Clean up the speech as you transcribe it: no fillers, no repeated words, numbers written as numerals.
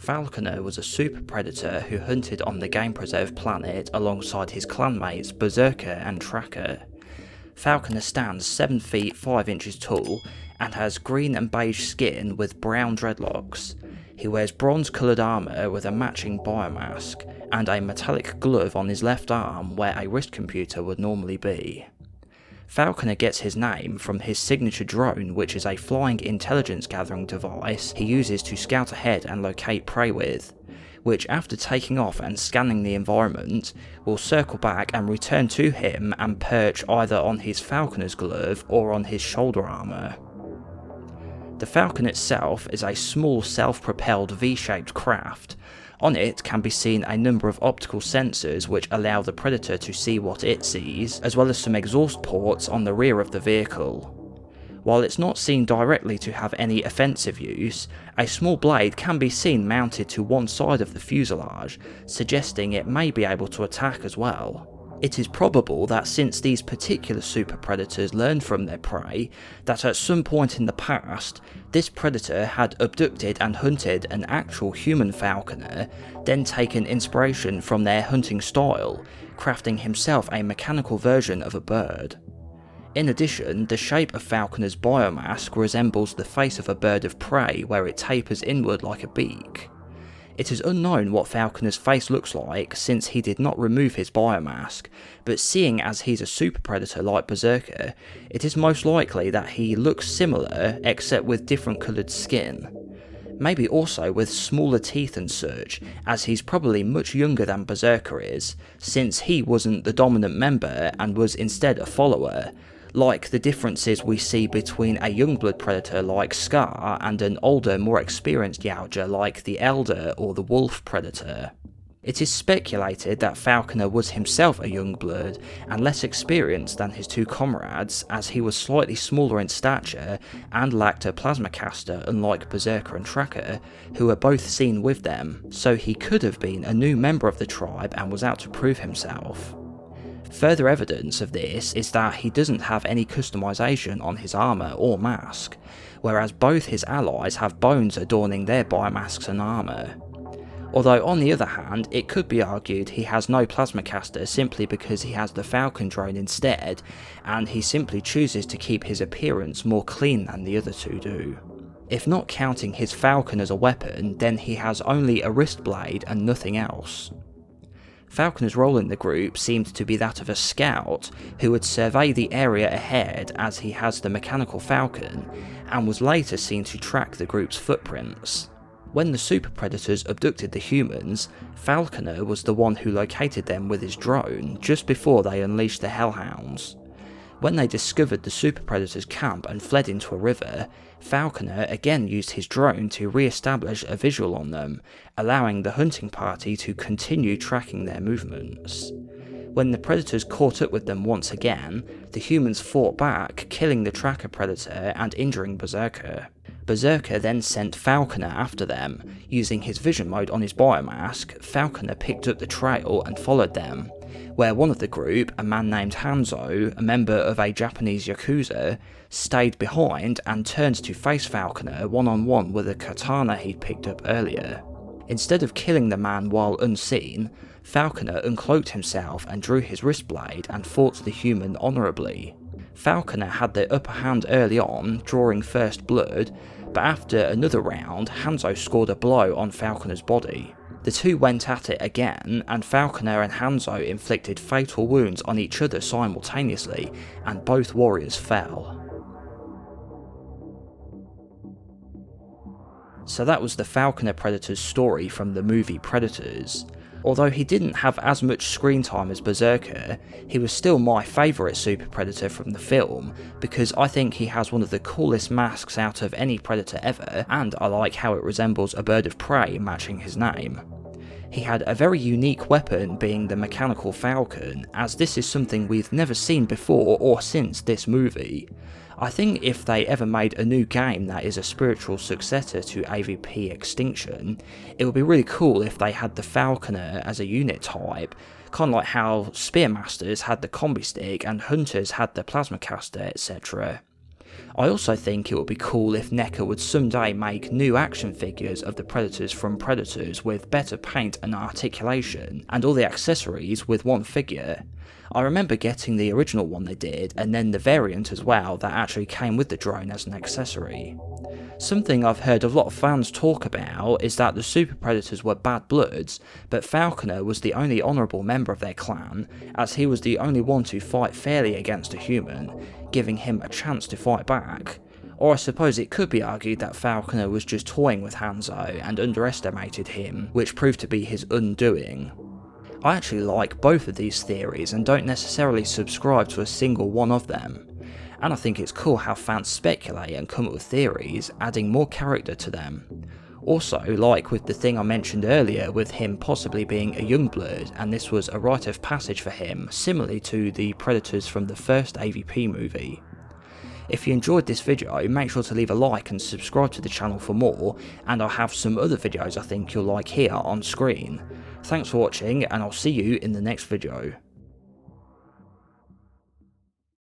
Falconer was a super predator who hunted on the game preserve planet alongside his clanmates Berserker and Tracker. Falconer stands 7 feet 5 inches tall and has green and beige skin with brown dreadlocks. He wears bronze coloured armour with a matching biomask and a metallic glove on his left arm where a wrist computer would normally be. Falconer gets his name from his signature drone, which is a flying intelligence gathering device he uses to scout ahead and locate prey with, which after taking off and scanning the environment, will circle back and return to him and perch either on his Falconer's glove or on his shoulder armour. The Falcon itself is a small self-propelled V-shaped craft. On it can be seen a number of optical sensors which allow the predator to see what it sees, as well as some exhaust ports on the rear of the vehicle. While it's not seen directly to have any offensive use, a small blade can be seen mounted to one side of the fuselage, suggesting it may be able to attack as well. It is probable that since these particular super predators learned from their prey, that at some point in the past, this predator had abducted and hunted an actual human falconer, then taken inspiration from their hunting style, crafting himself a mechanical version of a bird. In addition, the shape of Falconer's biomask resembles the face of a bird of prey where it tapers inward like a beak. It is unknown what Falconer's face looks like since he did not remove his biomask, but seeing as he's a super predator like Berserker, it is most likely that he looks similar except with different coloured skin. Maybe also with smaller teeth and such, as he's probably much younger than Berserker is, since he wasn't the dominant member and was instead a follower, like the differences we see between a youngblood predator like Scar and an older, more experienced Yautja like the Elder or the Wolf predator. It is speculated that Falconer was himself a youngblood and less experienced than his two comrades, as he was slightly smaller in stature and lacked a plasma caster unlike Berserker and Tracker, who were both seen with them, so he could have been a new member of the tribe and was out to prove himself. Further evidence of this is that he doesn't have any customization on his armour or mask, whereas both his allies have bones adorning their biomasks and armour. Although on the other hand, it could be argued he has no plasma caster simply because he has the Falcon drone instead, and he simply chooses to keep his appearance more clean than the other two do. If not counting his Falcon as a weapon, then he has only a wrist blade and nothing else. Falconer's role in the group seemed to be that of a scout who would survey the area ahead as he has the mechanical falcon, and was later seen to track the group's footprints. When the super predators abducted the humans, Falconer was the one who located them with his drone just before they unleashed the hellhounds. When they discovered the super predators' camp and fled into a river, Falconer again used his drone to re-establish a visual on them, allowing the hunting party to continue tracking their movements. When the predators caught up with them once again, the humans fought back, killing the tracker predator and injuring Berserker. Berserker then sent Falconer after them. Using his vision mode on his biomask, Falconer picked up the trail and followed them, where one of the group, a man named Hanzo, a member of a Japanese Yakuza, stayed behind and turned to face Falconer one-on-one with a katana he'd picked up earlier. Instead of killing the man while unseen, Falconer uncloaked himself and drew his wrist blade and fought the human honourably. Falconer had the upper hand early on, drawing first blood, but after another round, Hanzo scored a blow on Falconer's body. The two went at it again, and Falconer and Hanzo inflicted fatal wounds on each other simultaneously, and both warriors fell. So that was the Falconer Predator's story from the movie Predators. Although he didn't have as much screen time as Berserker, he was still my favourite super predator from the film, because I think he has one of the coolest masks out of any predator ever, and I like how it resembles a bird of prey matching his name. He had a very unique weapon being the mechanical falcon, as this is something we've never seen before or since this movie. I think if they ever made a new game that is a spiritual successor to AVP Extinction, it would be really cool if they had the Falconer as a unit type, kind of like how Spearmasters had the combi stick and Hunters had the plasma caster, etc. I also think it would be cool if NECA would someday make new action figures of the Predators from Predators with better paint and articulation, and all the accessories with one figure. I remember getting the original one they did, and then the variant as well that actually came with the drone as an accessory. Something I've heard a lot of fans talk about is that the Super Predators were bad bloods, but Falconer was the only honourable member of their clan, as he was the only one to fight fairly against a human, giving him a chance to fight back. Or I suppose it could be argued that Falconer was just toying with Hanzo and underestimated him, which proved to be his undoing. I actually like both of these theories and don't necessarily subscribe to a single one of them. And I think it's cool how fans speculate and come up with theories, adding more character to them. Also, like with the thing I mentioned earlier with him possibly being a Youngblood, and this was a rite of passage for him, similarly to the Predators from the first AVP movie. If you enjoyed this video, make sure to leave a like and subscribe to the channel for more, and I'll have some other videos I think you'll like here on screen. Thanks for watching, and I'll see you in the next video.